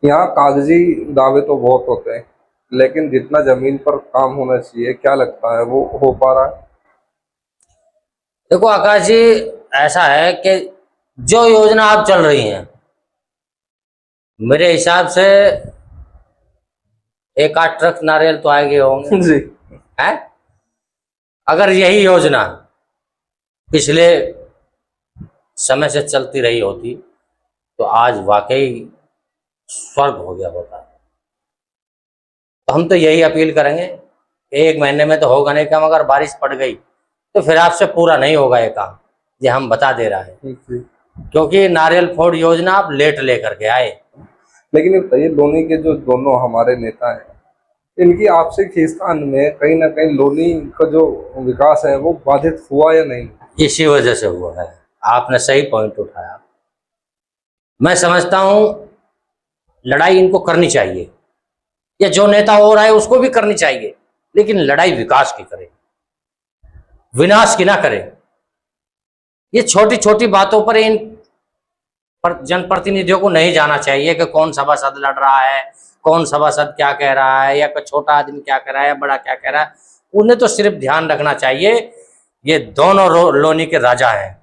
यहाँ कागजी दावे तो बहुत होते हैं, लेकिन जितना जमीन पर काम होना चाहिए, क्या लगता है वो हो पा रहा है? देखो आकाश जी, ऐसा है कि जो योजना आप चल रही हैं, मेरे हिसाब से एक आध ट्रक नारियल तो आए गए होंगे। जी। है, अगर यही योजना पिछले समय से चलती रही होती तो आज वाकई स्वर्ग हो गया होता। तो हम तो यही अपील करेंगे कि 1 महीने में तो होगा नहीं काम, अगर बारिश पड़ गई तो फिर आपसे पूरा नहीं होगा ये काम, ये हम बता दे रहा है। जी। क्योंकि नारियल फोड़ योजना आप लेट लेकर के आए। लेकिन ये बताइए, लोनी के जो दोनों हमारे नेता हैं, इनकी आपसी खींचतान में कहीं ना कहीं लोनी का जो विकास है वो बाधित हुआ या नहीं? इसी वजह से हुआ है। आपने सही पॉइंट उठाया। मैं समझता हूं लड़ाई इनको करनी चाहिए, या जो नेता हो रहा है उसको भी करनी चाहिए, लेकिन लड़ाई विकास की करे, विनाश की ना करे। ये छोटी छोटी बातों पर इन जनप्रतिनिधियों को नहीं जाना चाहिए कि कौन सभासद लड़ रहा है, कौन सभासद क्या कह रहा है, या कोई छोटा आदमी क्या कह रहा है या बड़ा क्या कह रहा है। उन्हें तो सिर्फ ध्यान रखना चाहिए ये दोनों लोनी के राजा हैं।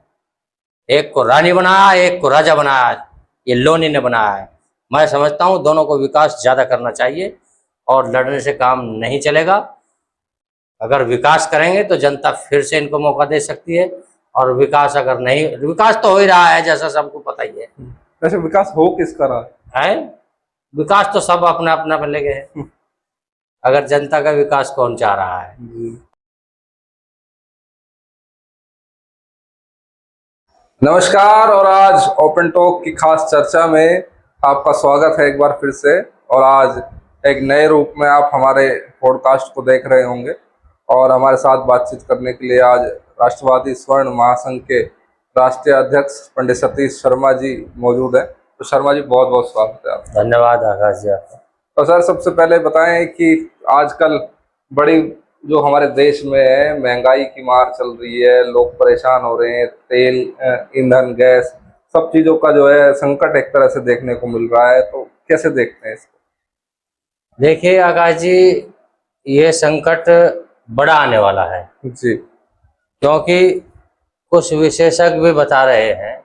एक को रानी बनाया, एक को राजा बनाया, ये लोनी ने बनाया है। मैं समझता हूँ दोनों को विकास ज्यादा करना चाहिए और लड़ने से काम नहीं चलेगा। अगर विकास करेंगे तो जनता फिर से इनको मौका दे सकती है, और विकास अगर नहीं, विकास तो हो ही रहा है जैसा सबको पता ही है। वैसे विकास हो किसका रहा है, विकास तो सब अपना अपना में लगे हैं। अगर जनता का विकास कौन चाह रहा है? नमस्कार, और आज ओपन टॉक की खास चर्चा में आपका स्वागत है एक बार फिर से। और आज एक नए रूप में आप हमारे पॉडकास्ट को देख रहे होंगे, और हमारे साथ बातचीत करने के लिए आज राष्ट्रवादी स्वर्ण महासंघ के राष्ट्रीय अध्यक्ष पंडित सतीश शर्मा जी मौजूद हैं। तो शर्मा जी, बहुत बहुत स्वागत है आपका। धन्यवाद आकाश जी आपका। तो सर, सबसे पहले बताएं कि आजकल बड़ी जो हमारे देश में है, महंगाई की मार चल रही है, लोग परेशान हो रहे हैं, तेल, ईंधन, गैस, सब चीज़ों का जो है संकट एक तरह से देखने को मिल रहा है। तो कैसे देखते हैं इसको? देखिए आकाश जी, ये संकट बड़ा आने वाला है जी। क्योंकि कुछ विशेषज्ञ भी बता रहे हैं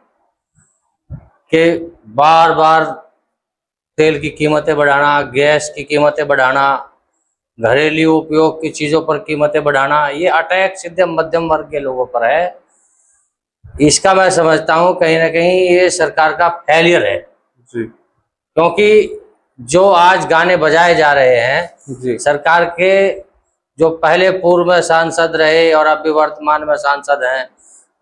कि बार बार तेल की कीमतें बढ़ाना, गैस की कीमतें बढ़ाना, घरेलू उपयोग की चीज़ों पर कीमतें बढ़ाना, ये अटैक सीधे मध्यम वर्ग के लोगों पर है। इसका मैं समझता हूँ कहीं ना कहीं ये सरकार का फेलियर है। जी। क्योंकि जो आज गाने बजाए जा रहे हैं जी। सरकार के, जो पहले पूर्व में सांसद रहे और अभी वर्तमान में सांसद हैं,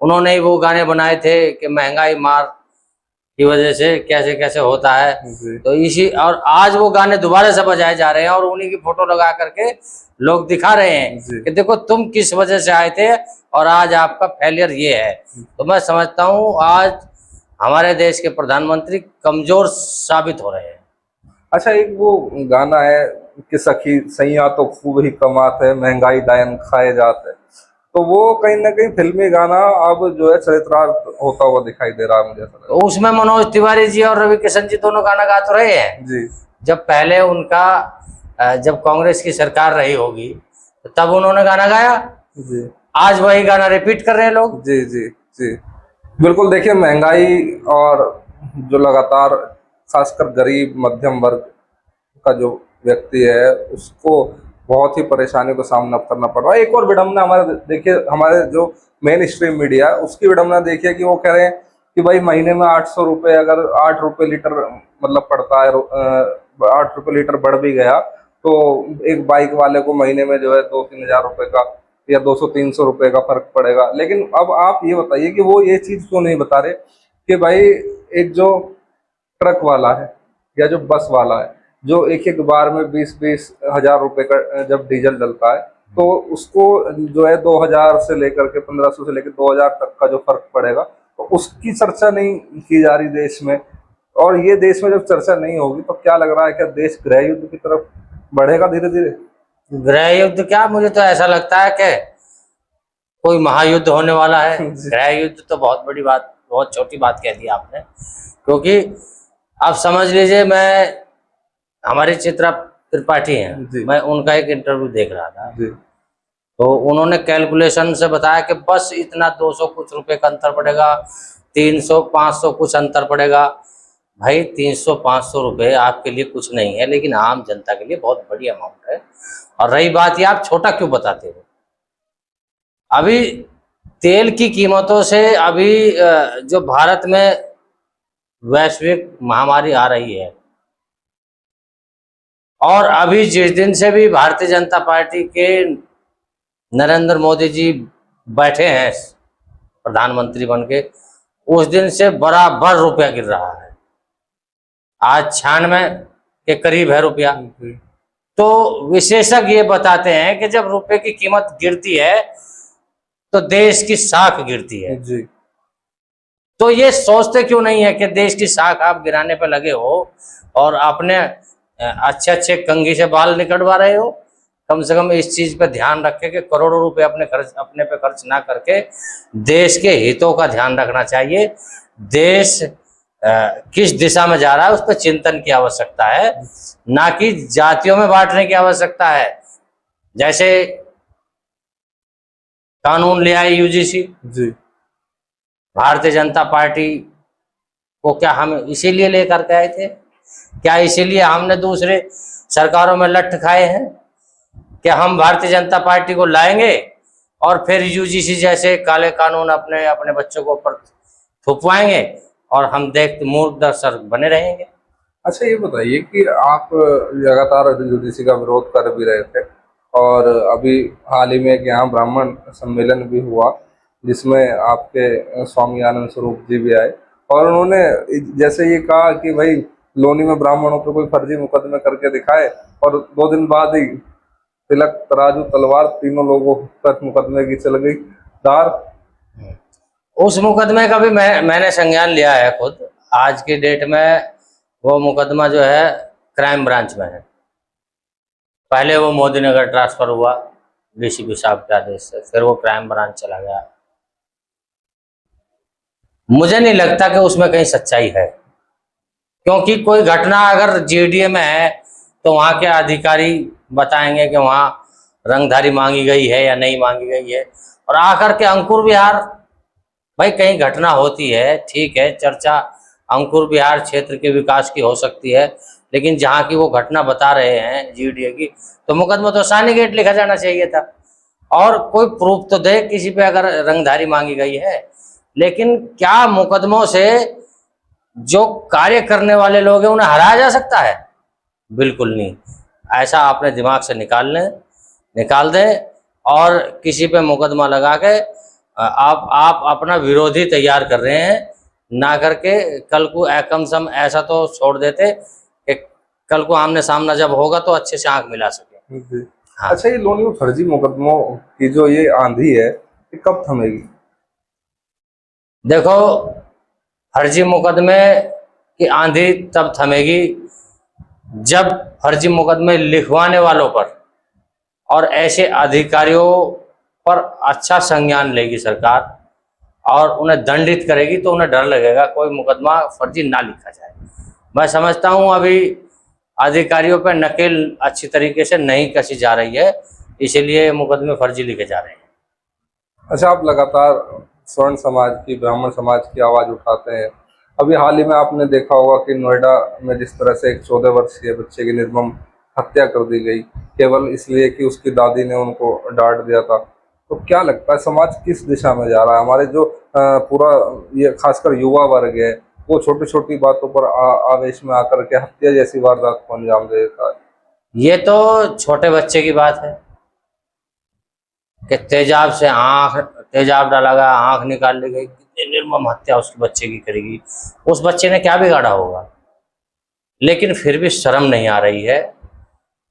उन्होंने ही वो गाने बनाए थे कि महंगाई मार की वजह से कैसे कैसे होता है। तो इसी, और आज वो गाने दोबारा से बजाए जा रहे हैं और उन्हीं की फोटो लगा करके लोग दिखा रहे हैं कि देखो तुम किस वजह से आए थे और आज आपका फेलियर ये है। तो मैं समझता हूँ आज हमारे देश के प्रधानमंत्री कमजोर साबित हो रहे हैं। अच्छा, एक वो गाना है कि सखी सैया तो खूब ही कमात है, महंगाई दायन खाए जाते हैं, तो वो कहीं ना कहीं फिल्मी गाना अब जो है चरित्रार्थ होता हुआ दिखाई दे रहा है मुझे। तो उसमें मनोज तिवारी जी और रवि किशन जी दोनों गाना गा तो रहे हैं जी। जब पहले उनका, जब कांग्रेस की सरकार रही होगी तो तब उन्होंने गाना गाया जी। आज वही गाना रिपीट कर रहे हैं लोग। जी जी जी, बिल्कुल। देखिए, महंगाई और जो लगातार खासकर गरीब मध्यम वर्ग का जो व्यक्ति है उसको बहुत ही परेशानी का सामना करना पड़ रहा है। एक और विडम्बना हमारे, देखिए हमारे जो मेन स्ट्रीम मीडिया है उसकी विडम्बना देखिए कि वो कह रहे हैं कि भाई महीने में 800 रुपये, अगर 8 रुपये लीटर मतलब पड़ता है, 8 रुपये लीटर बढ़ भी गया तो एक बाइक वाले को महीने में जो है 2-3 हज़ार रुपये का या 200-300 रुपये का फर्क पड़ेगा। लेकिन अब आप ये बताइए कि वो ये चीज़ क्यों नहीं बता रहे कि भाई एक जो ट्रक वाला है या जो बस वाला है, जो एक एक बार में 20-20 हज़ार रुपये का जब डीजल डलता है, तो उसको जो है 2000 से लेकर के 1500 से लेकर 2000 तक का जो फर्क पड़ेगा, तो उसकी चर्चा नहीं की जा रही देश में। और ये देश में जब चर्चा नहीं होगी तो क्या लग रहा है, क्या देश गृह युद्ध की तरफ बढ़ेगा धीरे धीरे? गृह युद्ध क्या, मुझे तो ऐसा लगता है कि कोई महायुद्ध होने वाला है। गृह युद्ध तो बहुत बड़ी बात, बहुत छोटी बात कह दी आपने। क्योंकि आप समझ लीजिए, मैं हमारी चित्रा त्रिपाठी जी। हैं, मैं उनका एक इंटरव्यू देख रहा था, जी तो उन्होंने कैलकुलेशन से बताया कि बस इतना 200 कुछ रुपए का अंतर पड़ेगा, 300 500 कुछ अंतर पड़ेगा। भाई 300-500 रुपए आपके लिए कुछ नहीं है, लेकिन आम जनता के लिए बहुत बड़ी अमाउंट है। और रही बात ये, आप छोटा क्यों बताते हो? अभी तेल की कीमतों से अभी जो भारत में वैश्विक महामारी आ रही है, और अभी जिस दिन से भी भारतीय जनता पार्टी के नरेंद्र मोदी जी बैठे हैं प्रधानमंत्री बन के, उस दिन से बराबर रुपया गिर रहा है। आज 96 के करीब है रुपया। जी तो विशेषज्ञ ये बताते हैं कि जब रुपए की कीमत गिरती है तो देश की साख गिरती है। जी तो ये सोचते क्यों नहीं है कि देश की साख आप गिराने पे लगे हो और अपने अच्छे अच्छे कंघी से बाल निकलवा रहे हो? कम से कम इस चीज पे ध्यान रखें कि करोड़ों रुपए अपने पे खर्च ना करके देश के हितों का ध्यान रखना चाहिए। देश किस दिशा में जा रहा है उस पर चिंतन की आवश्यकता है, ना कि जातियों में बांटने की आवश्यकता है। जैसे कानून ले आई यूजीसी, जी भारतीय जनता पार्टी को क्या हम इसीलिए लेकर के आए थे? क्या इसीलिए हमने दूसरे सरकारों में लठ खाए हैं? क्या हम भारतीय जनता पार्टी को लाएंगे और फिर यूजीसी जैसे काले कानून अपने अपने बच्चों को ऊपर थुपवाएंगे और हम देखते मूर्ख दर्शक बने रहेंगे? अच्छा ये बताइए कि आप लगातार यूजीसी का विरोध कर भी रहे थे, और अभी हाल ही में एक यहाँ ब्राह्मण सम्मेलन भी हुआ जिसमें आपके स्वामी आनंद स्वरूप जी भी आए, और उन्होंने जैसे ये कहा कि भाई लोनी में ब्राह्मणों पे कोई फर्जी मुकदमे करके दिखाए, और 2 दिन बाद ही तिलक तराजू तलवार तीनों लोगों पर मुकदमे की चल गई धार। उस मुकदमे का भी मैंने संज्ञान लिया है खुद। आज की डेट में वो मुकदमा जो है क्राइम ब्रांच में है। पहले वो मोदी नगर ट्रांसफर हुआ डीसीपी साहब के आदेश से, फिर वो क्राइम ब्रांच चला गया। मुझे नहीं लगता कि उसमें कहीं सच्चाई है, क्योंकि कोई घटना अगर जीडीए में है तो वहाँ के अधिकारी बताएंगे कि वहाँ रंगधारी मांगी गई है या नहीं मांगी गई है। और आकर के अंकुर विहार, भाई कहीं घटना होती है, ठीक है, चर्चा अंकुर विहार क्षेत्र के विकास की हो सकती है, लेकिन जहाँ की वो घटना बता रहे हैं जीडीए की, तो मुकदमा तो सानी गेट लिखा जाना चाहिए था और कोई प्रूफ तो दे किसी पे अगर रंगधारी मांगी गई है। लेकिन क्या मुकदमों से जो कार्य करने वाले लोग हैं उन्हें हराया जा सकता है? बिल्कुल नहीं। ऐसा अपने दिमाग से निकाल दें और किसी पे मुकदमा लगा के आप अपना विरोधी तैयार कर रहे हैं, ना करके कल को कम सम ऐसा तो छोड़ देते कि कल को आमने सामना जब होगा तो अच्छे से आंख मिला सके। जी। हाँ। अच्छा ये लोनी में फर्जी मुकदमों की जो ये आंधी है ये कब थमेगी? देखो, फर्जी मुकदमे की आंधी तब थमेगी जब फर्जी मुकदमे लिखवाने वालों पर और ऐसे अधिकारियों पर अच्छा संज्ञान लेगी सरकार और उन्हें दंडित करेगी, तो उन्हें डर लगेगा कोई मुकदमा फर्जी ना लिखा जाए। मैं समझता हूं अभी अधिकारियों पर नकेल अच्छी तरीके से नहीं कसी जा रही है, इसीलिए मुकदमे फर्जी लिखे जा रहे हैं। अच्छा आप लगातार स्वर्ण समाज की, ब्राह्मण समाज की आवाज़ उठाते हैं। अभी हाल ही में आपने देखा होगा कि नोएडा में जिस तरह से एक 14 वर्षीय बच्चे की निर्मम हत्या कर दी गई केवल इसलिए कि उसकी दादी ने उनको डांट दिया था। तो क्या लगता है समाज किस दिशा में जा रहा है? हमारे जो पूरा ये खासकर युवा वर्ग है वो छोटी छोटी बातों पर आवेश में आकर के हत्या जैसी वारदात को अंजाम दे देता है। ये तो छोटे बच्चे की बात है कि तेजाब डाला गया, आंख निकाल ली गई, कितनी निर्मम हत्या उस बच्चे की करेगी। उस बच्चे ने क्या बिगाड़ा होगा? लेकिन फिर भी शर्म नहीं आ रही है।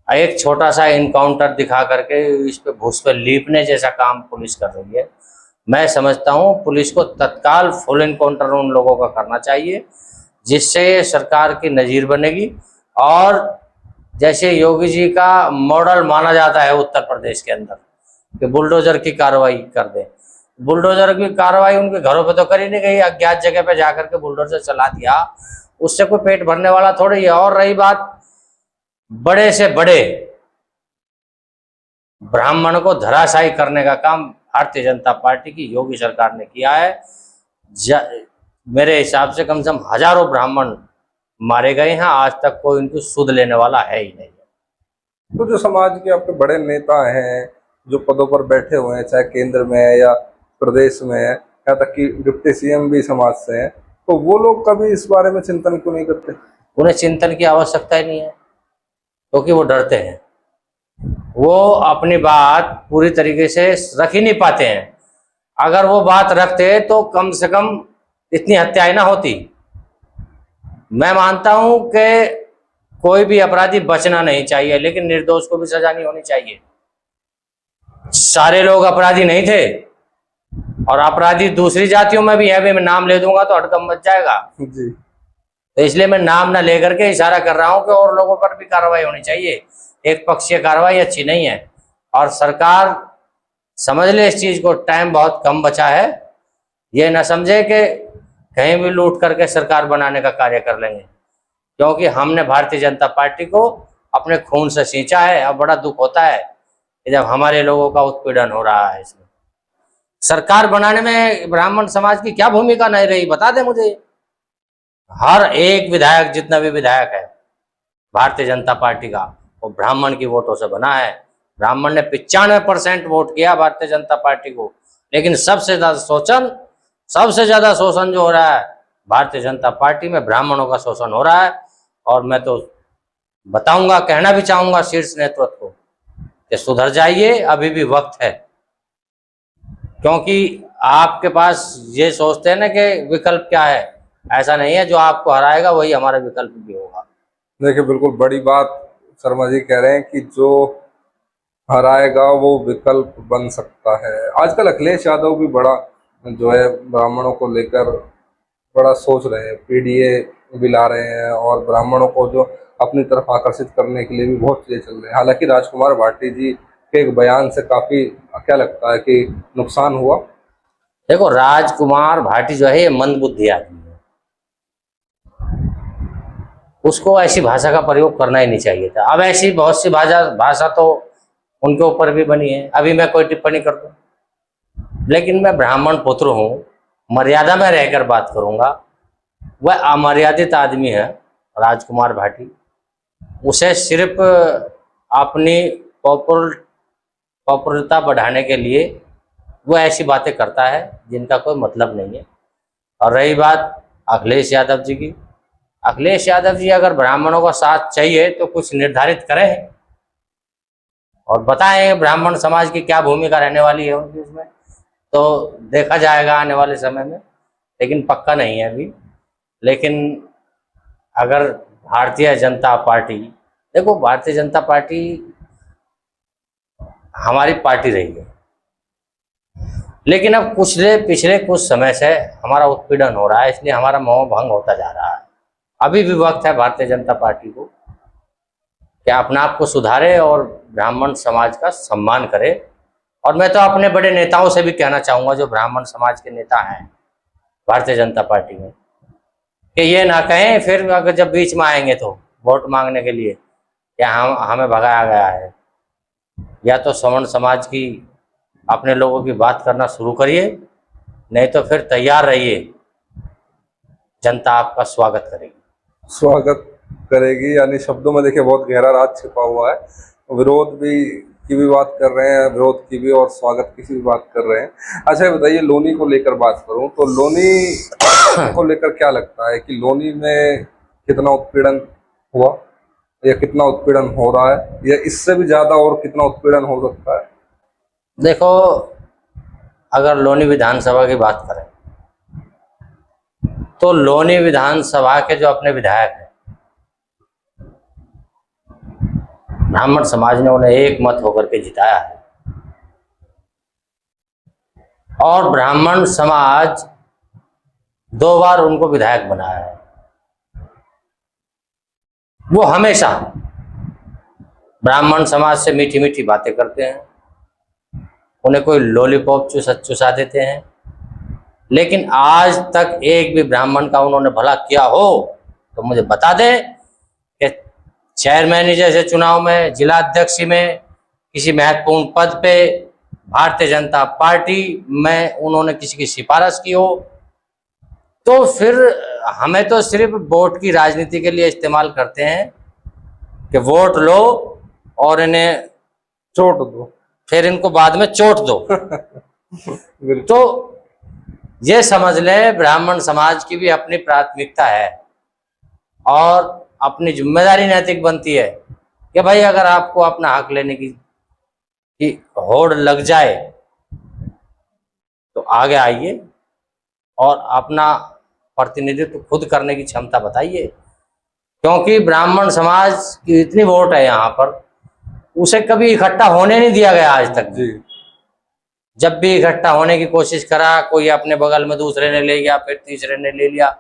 एक छोटा सा इनकाउंटर दिखा करके इस पे घूस पे लीपने जैसा काम पुलिस कर रही है। मैं समझता हूँ पुलिस को तत्काल फुल इनकाउंटर उन लोगों का करना चाहिए, जिससे सरकार की नज़ीर बनेगी। और जैसे योगी जी का मॉडल माना जाता है उत्तर प्रदेश के अंदर कि बुलडोजर की कार्रवाई कर दें, बुलडोजर की कार्रवाई उनके घरों पे तो करी नहीं गई, अज्ञात जगह पे जाकर के बुलडोजर चला दिया, उससे कोई पेट भरने वाला थोड़ी है। और रही बात बड़े से बड़े ब्राह्मण को धराशायी करने का काम भारतीय जनता पार्टी की योगी सरकार ने किया है। मेरे हिसाब से कम से कम हजारों ब्राह्मण मारे गए हैं, आज तक कोई उनको सुध लेने वाला है ही नहीं। तो जो समाज के आपके बड़े नेता हैं, जो पदों पर बैठे हुए हैं, चाहे केंद्र में है या प्रदेश में है, यहाँ तक कि डिप्टी सीएम भी समाज से हैं, तो वो लोग कभी इस बारे में चिंतन क्यों नहीं करते? उन्हें चिंतन की आवश्यकता ही नहीं है, क्योंकि वो डरते हैं। वो अपनी बात पूरी तरीके से रख ही नहीं पाते हैं। अगर वो बात रखते तो कम से कम इतनी हत्याएं ना होती। मैं मानता हूं कि कोई भी अपराधी बचना नहीं चाहिए, लेकिन निर्दोष को भी सजा नहीं होनी चाहिए। सारे लोग अपराधी नहीं थे, और अपराधी दूसरी जातियों में भी है। भी मैं नाम ले दूंगा तो हड़कंप मच जाएगा जी। तो इसलिए मैं नाम ना लेकर के इशारा कर रहा हूं कि और लोगों पर भी कार्रवाई होनी चाहिए। एक पक्षीय कार्रवाई अच्छी नहीं है, और सरकार समझ ले इस चीज को, टाइम बहुत कम बचा है। ये ना समझे कि कहीं भी लूट करके सरकार बनाने का कार्य कर लेंगे, क्योंकि हमने भारतीय जनता पार्टी को अपने खून से सींचा है। अब बड़ा दुख होता है कि जब हमारे लोगों का उत्पीड़न हो रहा है। इसमें सरकार बनाने में ब्राह्मण समाज की क्या भूमिका नहीं रही, बता दे मुझे। हर एक विधायक, जितना भी विधायक है भारतीय जनता पार्टी का, वो ब्राह्मण की वोटों से बना है। ब्राह्मण ने 95% वोट किया भारतीय जनता पार्टी को, लेकिन सबसे ज्यादा शोषण जो हो रहा है भारतीय जनता पार्टी में, ब्राह्मणों का शोषण हो रहा है। और मैं तो बताऊंगा, कहना भी चाहूंगा शीर्ष नेतृत्व को कि सुधर जाइए, अभी भी वक्त है। क्योंकि आपके पास ये सोचते हैं ना कि विकल्प क्या है, ऐसा नहीं है। जो आपको हराएगा वही हमारा विकल्प भी होगा। देखिए, बिल्कुल बड़ी बात शर्मा जी कह रहे हैं कि जो हराएगा वो विकल्प बन सकता है। आजकल अखिलेश यादव भी बड़ा जो है ब्राह्मणों को लेकर बड़ा सोच रहे हैं, पीडीए भी ला रहे हैं, और ब्राह्मणों को जो अपनी तरफ आकर्षित करने के लिए भी बहुत चीजें चल रहे हैं। हालांकि राजकुमार भाटी जी के एक बयान से काफी, क्या लगता है कि नुकसान हुआ? देखो, राजकुमार भाटी जो है ये मंदबुद्धि आदमी है, उसको ऐसी भाषा का प्रयोग करना ही नहीं चाहिए था। अब ऐसी बहुत सी भाषा तो उनके ऊपर भी बनी है, अभी मैं कोई टिप्पणी कर दूं, लेकिन मैं ब्राह्मण पुत्र हूं, मर्यादा में रहकर बात करूंगा। वह अमर्यादित आदमी है राजकुमार भाटी। उसे सिर्फ अपनी पॉपुलरिटी बढ़ाने के लिए वो ऐसी बातें करता है जिनका कोई मतलब नहीं है। और रही बात अखिलेश यादव जी की, अखिलेश यादव जी अगर ब्राह्मणों का साथ चाहिए तो कुछ निर्धारित करें और बताएं ब्राह्मण समाज की क्या भूमिका रहने वाली है उनकी, उसमें तो देखा जाएगा आने वाले समय में, लेकिन पक्का नहीं है अभी। लेकिन अगर भारतीय जनता पार्टी, देखो भारतीय जनता पार्टी हमारी पार्टी रही है, लेकिन अब पिछले कुछ समय से हमारा उत्पीड़न हो रहा है, इसलिए हमारा मोह भंग होता जा रहा है। अभी भी वक्त है भारतीय जनता पार्टी को कि अपने आप को सुधारे और ब्राह्मण समाज का सम्मान करे। और मैं तो अपने बड़े नेताओं से भी कहना चाहूँगा, जो ब्राह्मण समाज के नेता हैं भारतीय जनता पार्टी में, कि ये ना कहें फिर अगर जब बीच में आएंगे तो वोट मांगने के लिए कि हमें भगाया गया है। या तो सवर्ण समाज की अपने लोगों की बात करना शुरू करिए, नहीं तो फिर तैयार रहिए, जनता आपका स्वागत करेगी। यानी शब्दों में देखिए बहुत गहरा राज छिपा हुआ है। विरोध की भी बात कर रहे हैं, विरोध की भी, और स्वागत की भी बात कर रहे हैं। अच्छा, बताइए, लोनी को लेकर बात करूं तो लोनी को लेकर क्या लगता है कि लोनी में कितना उत्पीड़न हुआ, या कितना उत्पीड़न हो रहा है, या इससे भी ज्यादा और कितना उत्पीड़न हो सकता है? देखो, अगर लोनी विधानसभा की बात करें तो लोनी विधानसभा के जो अपने विधायक हैं, ब्राह्मण समाज ने उन्हें एक मत होकर के जिताया है, और ब्राह्मण समाज 2 बार उनको विधायक बनाया है। वो हमेशा ब्राह्मण समाज से मीठी मीठी बातें करते हैं, उन्हें कोई लॉलीपॉप चुसा देते हैं, लेकिन आज तक एक भी ब्राह्मण का उन्होंने भला किया हो तो मुझे बता दें कि चेयरमैन जैसे चुनाव में, जिला अध्यक्ष में, किसी महत्वपूर्ण पद पे भारतीय जनता पार्टी में उन्होंने किसी की सिफारिश की हो, तो फिर हमें तो सिर्फ वोट की राजनीति के लिए इस्तेमाल करते हैं कि वोट लो और इन्हें चोट दो, फिर इनको बाद में चोट दो। बिल्कुल। तो ये समझ लें ब्राह्मण समाज की भी अपनी प्राथमिकता है और अपनी जिम्मेदारी नैतिक बनती है कि भाई अगर आपको अपना हक लेने की होड़ लग जाए तो आगे आइए और अपना प्रतिनिधित्व खुद करने की क्षमता बताइए, क्योंकि ब्राह्मण समाज की इतनी वोट है यहाँ पर, उसे कभी इकट्ठा होने नहीं दिया गया आज तक। जी। जब भी इकट्ठा होने की कोशिश करा, कोई अपने बगल में दूसरे ने ले गया, फिर तीसरे ने ले लिया।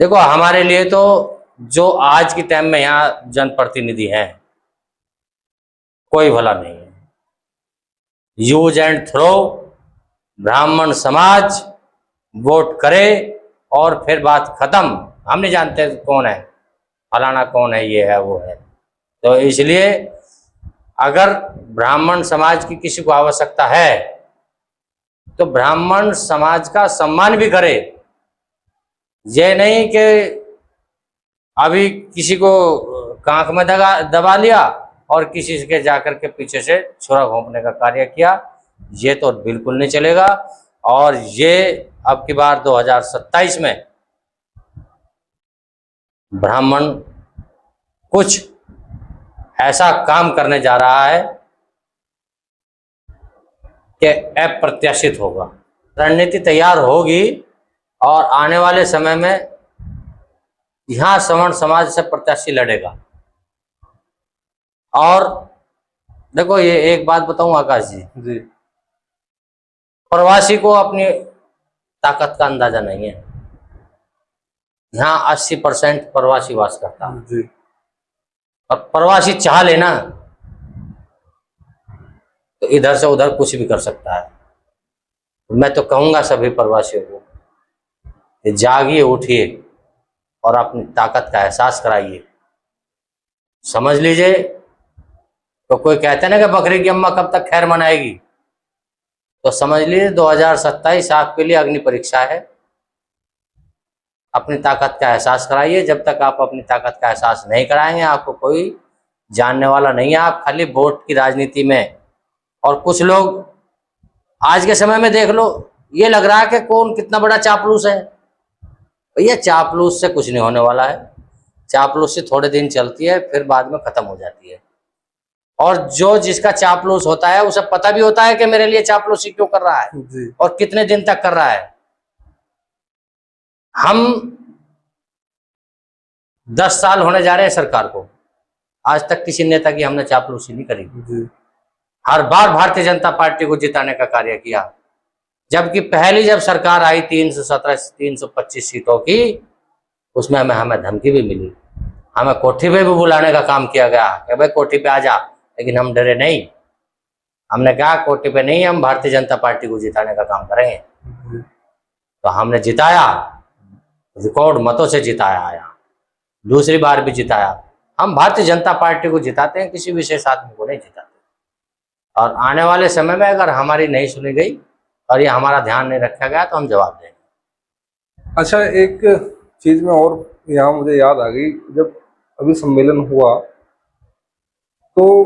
देखो हमारे लिए तो जो आज के टाइम में यहाँ जनप्रतिनिधि हैं कोई भला नहीं है। यूज एंड थ्रो, ब्राह्मण समाज वोट करे और फिर बात खत्म। हम नहीं जानते कौन है, फलाना कौन है, ये है वो है। तो इसलिए अगर ब्राह्मण समाज की किसी को आवश्यकता है तो ब्राह्मण समाज का सम्मान भी करे। ये नहीं कि अभी किसी को कांख में दबा लिया और किसी के जाकर के पीछे से छुरा घोंपने का कार्य किया, ये तो बिल्कुल नहीं चलेगा। और ये अब की बार 2027 में ब्राह्मण कुछ ऐसा काम करने जा रहा है कि अप्रत्याशित होगा। रणनीति तैयार होगी और आने वाले समय में यहाँ सवर्ण समाज से प्रत्याशी लड़ेगा। और देखो ये एक बात बताऊं आकाश जी, प्रवासी को अपनी ताकत का अंदाजा नहीं है। यहाँ 80% प्रवासी वास करता है जी। और प्रवासी चाह लेना तो इधर से उधर कुछ भी कर सकता है। मैं तो कहूंगा सभी प्रवासियों को कि जागिए, उठिए और अपनी ताकत का एहसास कराइए। समझ लीजिए, तो कोई कहते ना कि बकरी की अम्मा कब तक खैर मनाएगी, तो समझ लीजिए 2027 आपके लिए अग्नि परीक्षा है। अपनी ताकत का एहसास कराइए। जब तक आप अपनी ताकत का एहसास नहीं कराएंगे आपको कोई जानने वाला नहीं है। आप खाली वोट की राजनीति में, और कुछ लोग आज के समय में देख लो, ये लग रहा है कि कौन कितना बड़ा चापलूस है। भैया चापलूस से कुछ नहीं होने वाला है। चापलूसी थोड़े दिन चलती है, फिर बाद में खत्म हो जाती है। और जो जिसका चापलूस होता है उसे पता भी होता है कि मेरे लिए चापलूसी क्यों कर रहा है जी। और कितने दिन तक कर रहा है। हम 10 साल होने जा रहे हैं सरकार को, आज तक किसी नेता की हमने चापलूसी नहीं करी। जी। हर बार भारतीय जनता पार्टी को जिताने का कार्य किया। जबकि पहली जब सरकार आई 317 325 सीटों की, उसमें हमें धमकी भी मिली, हमें कोठी पे भी बुलाने का काम किया गया कि भाई कोठी पे आ जा, लेकिन हम डरे नहीं। हमने कहा कोठी पे नहीं, हम भारतीय जनता पार्टी को जिताने का काम करेंगे। तो हमने जिताया, रिकॉर्ड मतों से जिताया, यहाँ दूसरी बार भी जिताया। हम भारतीय जनता पार्टी को जिताते हैं, किसी विशेष आदमी को नहीं जिताते। और आने वाले समय में अगर हमारी नहीं सुनी गई और ये हमारा ध्यान नहीं रखा गया तो हम जवाब देंगे। अच्छा, एक चीज में और यहाँ मुझे याद आ गई, जब अभी सम्मेलन हुआ तो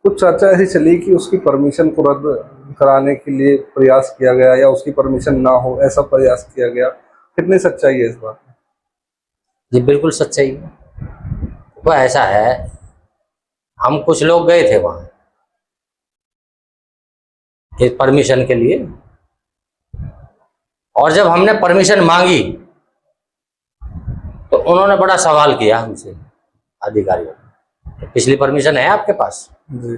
कुछ चर्चा ऐसी चली कि उसकी परमिशन को रद्द कराने के लिए प्रयास किया गया या उसकी परमिशन ना हो ऐसा प्रयास किया गया। कितनी सच्चाई है इस बात में? जी बिल्कुल सच्चाई है। वो ऐसा है, हम कुछ लोग गए थे वहां एक परमिशन के लिए, और जब हमने परमिशन मांगी तो उन्होंने बड़ा सवाल किया हमसे, अधिकारियों ने, तो पिछली परमिशन है आपके पास? जी।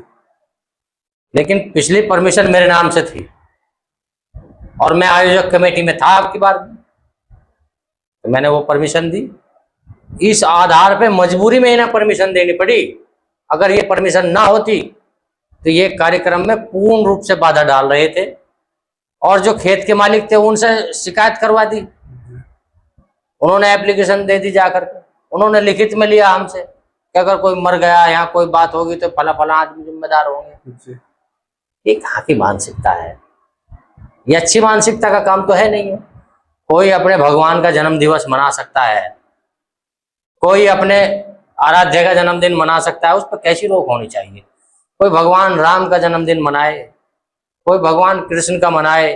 लेकिन पिछली परमिशन मेरे नाम से थी और मैं आयोजक कमेटी में था आपकी बार, तो मैंने वो परमिशन दी। इस आधार पे मजबूरी में इन्हें परमिशन देनी पड़ी। अगर ये परमिशन ना होती तो ये कार्यक्रम में पूर्ण रूप से बाधा डाल रहे थे, और जो खेत के मालिक थे उनसे शिकायत करवा दी। उन्होंने एप्लीकेशन दे दी जाकर के, उन्होंने लिखित में लिया हमसे कि अगर कोई मर गया या कोई बात होगी तो फला फला आदमी जिम्मेदार होंगे। जी ये कहाँ की मानसिकता है? ये अच्छी मानसिकता का काम तो है नहीं है। कोई अपने भगवान का जन्म दिवस मना सकता है, कोई अपने आराध्य का जन्मदिन मना सकता है, उस पर कैसी रोक होनी चाहिए? कोई भगवान राम का जन्मदिन मनाए, कोई भगवान कृष्ण का मनाए।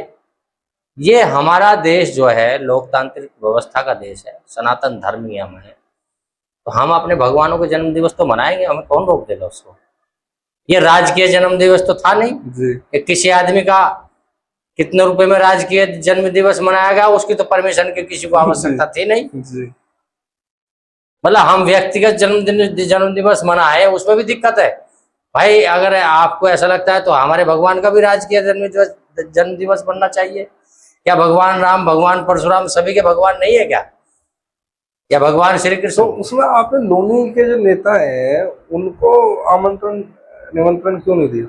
ये हमारा देश जो है लोकतांत्रिक व्यवस्था का देश है, सनातन धर्म ही हम है, तो हम अपने भगवानों के जन्म दिवस तो मनाएंगे, हमें कौन रोक देगा उसको? ये राजकीय जन्म दिवस तो था नहीं जी कि किसी आदमी का कितने रुपए में राजकीय जन्म दिवस मनाया गया, उसकी तो परमिशन की किसी को आवश्यकता थी नहीं। जी मतलब हम व्यक्तिगत जन्म दिवस मनाए, उसमें भी दिक्कत है भाई। अगर आपको ऐसा लगता है तो हमारे भगवान का भी राजकीय जन्म दिवस बनना चाहिए। क्या भगवान राम, भगवान परशुराम सभी के भगवान नहीं है क्या? या भगवान श्री तो कृष्ण? उसमें आपने लोनी के जो नेता हैं उनको आमंत्रण निमंत्रण क्यों नहीं दिया?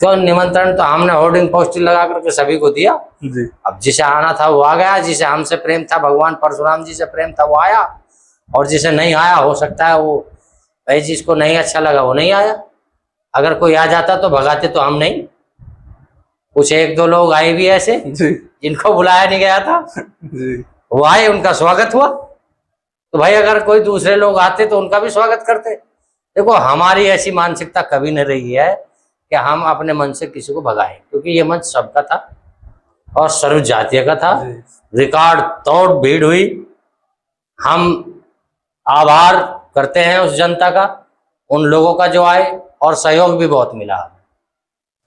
तो निमंत्रण तो हमने होर्डिंग पोस्टर लगा करके सभी को दिया। जी अब जिसे आना था वो आ गया, जिसे हमसे प्रेम था, भगवान परशुराम जी से प्रेम था, वो आया, और जिसे नहीं आया हो सकता है वो भाई जिसको नहीं अच्छा लगा वो नहीं आया। अगर कोई आ जाता तो भगाते तो हम नहीं। कुछ एक दो लोग आए भी ऐसे जी जिनको बुलाया नहीं गया था, जी वो आए, उनका स्वागत हुआ। तो भाई अगर कोई दूसरे लोग आते तो उनका भी स्वागत करते। देखो हमारी ऐसी मानसिकता कभी नहीं रही है कि हम अपने मन से किसी को भगाएं, क्योंकि ये मंच सबका था और सर्व जातीय का था। जी रिकॉर्ड तोड़ भीड़ हुई। हम आभार करते हैं उस जनता का, उन लोगों का जो आए, और सहयोग भी बहुत मिला।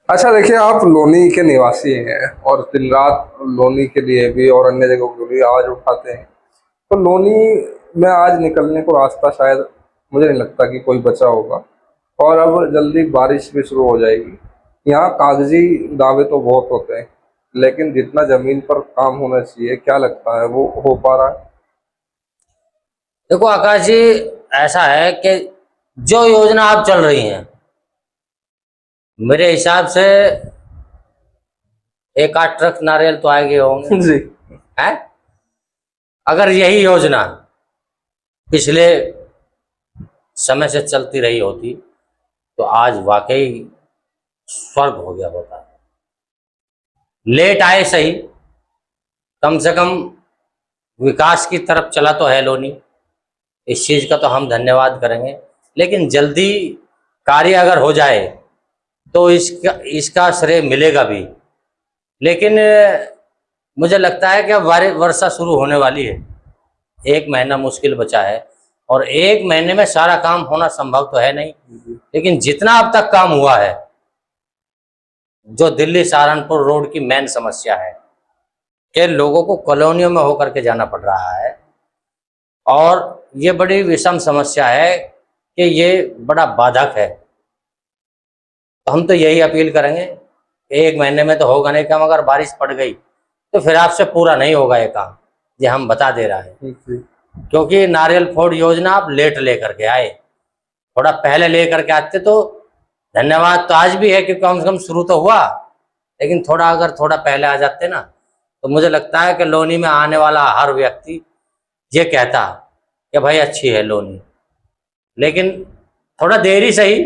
अच्छा देखिए, आप लोनी के निवासी हैं और दिन रात लोनी के लिए भी और अन्य जगहों के लिए आवाज उठाते हैं, तो लोनी में आज निकलने को रास्ता शायद मुझे नहीं लगता कि कोई बचा होगा, और अब जल्दी बारिश भी शुरू हो जाएगी। यहाँ कागजी दावे तो बहुत होते हैं, लेकिन जितना जमीन पर काम होना चाहिए, क्या लगता है वो हो पा रहा है? देखो आकाश जी, ऐसा है कि जो योजना आप चल रही हैं, मेरे हिसाब से 1-8 ट्रक नारियल तो आए गए होंगे जी है। अगर यही योजना पिछले समय से चलती रही होती तो आज वाकई स्वर्ग हो गया होता। लेट आए सही, कम से कम विकास की तरफ चला तो है लोनी, इस चीज का तो हम धन्यवाद करेंगे। लेकिन जल्दी कार्य अगर हो जाए तो इसका श्रेय मिलेगा भी। लेकिन मुझे लगता है कि अब वर्षा शुरू होने वाली है, 1 महीना मुश्किल बचा है, और 1 महीने में सारा काम होना संभव तो है नहीं। लेकिन जितना अब तक काम हुआ है, जो दिल्ली सहारनपुर रोड की मेन समस्या है कि लोगों को कॉलोनियों में होकर के जाना पड़ रहा है, और ये बड़ी विषम समस्या है कि ये बड़ा बाधक है। तो हम तो यही अपील करेंगे, 1 महीने में तो होगा नहीं काम, अगर बारिश पड़ गई तो फिर आपसे पूरा नहीं होगा ये काम, ये हम बता दे रहा है। क्योंकि नारियल फोड़ योजना आप लेट लेकर के आए, थोड़ा पहले लेकर के आते तो धन्यवाद तो आज भी है कि कम से कम शुरू तो हुआ। लेकिन थोड़ा पहले आ जाते ना, तो मुझे लगता है कि लोनी में आने वाला हर व्यक्ति ये कहता कि भाई अच्छी है लोनी। लेकिन थोड़ा देरी सही,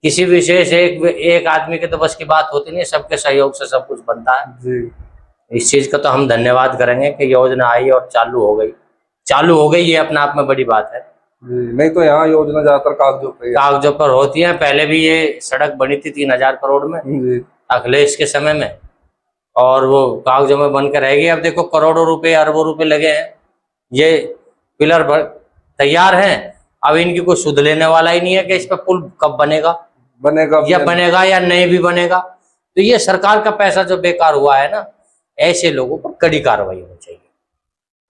किसी विशेष एक आदमी के तो बस की बात होती नहीं, सबके सहयोग से सब कुछ बनता है जी। इस चीज का तो हम धन्यवाद करेंगे कि योजना आई और चालू हो गई, ये अपने आप में बड़ी बात है। जी, नहीं तो यहाँ योजना ज्यादातर कागजों पर होती है। पहले भी ये सड़क बनी थी 3000 करोड़ में जी अखिलेश के समय में, और वो कागजों में बनकर रह गई। अब देखो करोड़ों रुपए अरबों रुपए लगे हैं, ये पिलर तैयार हैं, अब इनकी कोई सुध लेने वाला ही नहीं है कि इस पर पुल कब बनेगा या नहीं भी बनेगा। तो ये सरकार का पैसा जो बेकार हुआ है ना, ऐसे लोगों पर कड़ी कार्रवाई होनी चाहिए।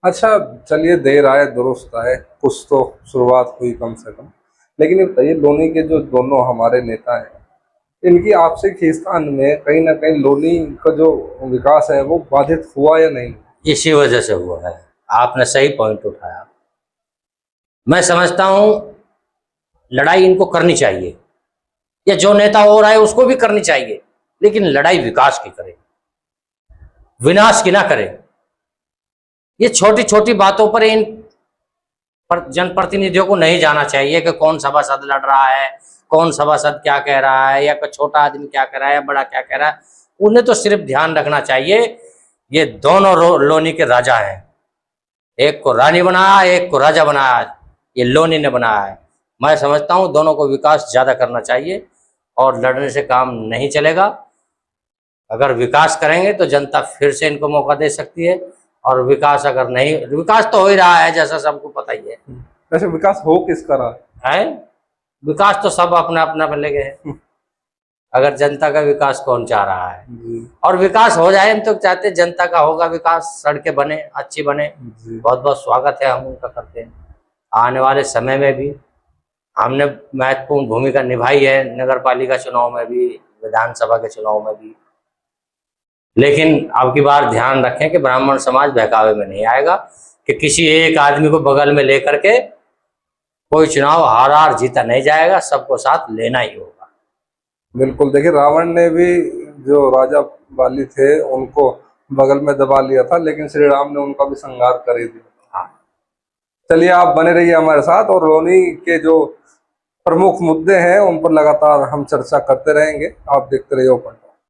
अच्छा चलिए, देर आए दुरुस्त आए, कुछ तो शुरुआत हुई कम से कम। लेकिन ये बताइए, लोनी के जो दोनों हमारे नेता हैं, इनकी आपसी खींचतान में कहीं ना कहीं लोनी का जो विकास है वो बाधित हुआ या नहीं? इसी वजह से हुआ है। आपने सही पॉइंट उठाया। मैं समझता हूं लड़ाई इनको करनी चाहिए, या जो नेता हो रहा है उसको भी करनी चाहिए, लेकिन लड़ाई विकास की करे, विनाश की ना करे। ये छोटी छोटी बातों पर इन पर जनप्रतिनिधियों को नहीं जाना चाहिए कि कौन सभासद लड़ रहा है, कौन सभासद क्या कह रहा है, या कोई छोटा आदमी क्या कह रहा है या बड़ा क्या कह रहा है। उन्हें तो सिर्फ ध्यान रखना चाहिए ये दोनों लोनी के राजा हैं, एक को रानी बनाया, एक को राजा बनाया, ये लोनी ने बनाया है। मैं समझता हूँ दोनों को विकास ज्यादा करना चाहिए और लड़ने से काम नहीं चलेगा। अगर विकास करेंगे तो जनता फिर से इनको मौका दे सकती है, और विकास अगर नहीं, विकास तो हो ही रहा है जैसा सबको पता ही है। वैसे विकास हो किसका रहा है विकास तो सब अपना अपना में लगे हैं। अगर जनता का विकास कौन चाह रहा है, जी और विकास हो जाए, हम तो चाहते हैं जनता का होगा विकास, सड़कें बने, अच्छी बने। जी बहुत बहुत स्वागत है, हम उनका करते हैं। आने वाले समय में भी हमने महत्वपूर्ण भूमिका निभाई है, नगर पालिका चुनाव में भी, विधानसभा के चुनाव में भी। लेकिन अब की बार ध्यान रखें कि ब्राह्मण समाज बहकावे में नहीं आएगा, कि किसी एक आदमी को बगल में लेकर के कोई चुनाव हार जीता नहीं जाएगा, सबको साथ लेना ही होगा। बिल्कुल। देखिए रावण ने भी जो राजा बाली थे उनको बगल में दबा लिया था, लेकिन श्री राम ने उनका भी संहार कर ही दिया। हाँ। चलिए आप बने रहिए हमारे साथ, और लोनी के जो प्रमुख मुद्दे हैं उन पर लगातार हम चर्चा करते रहेंगे। आप देखते रहिए ओपन टॉक।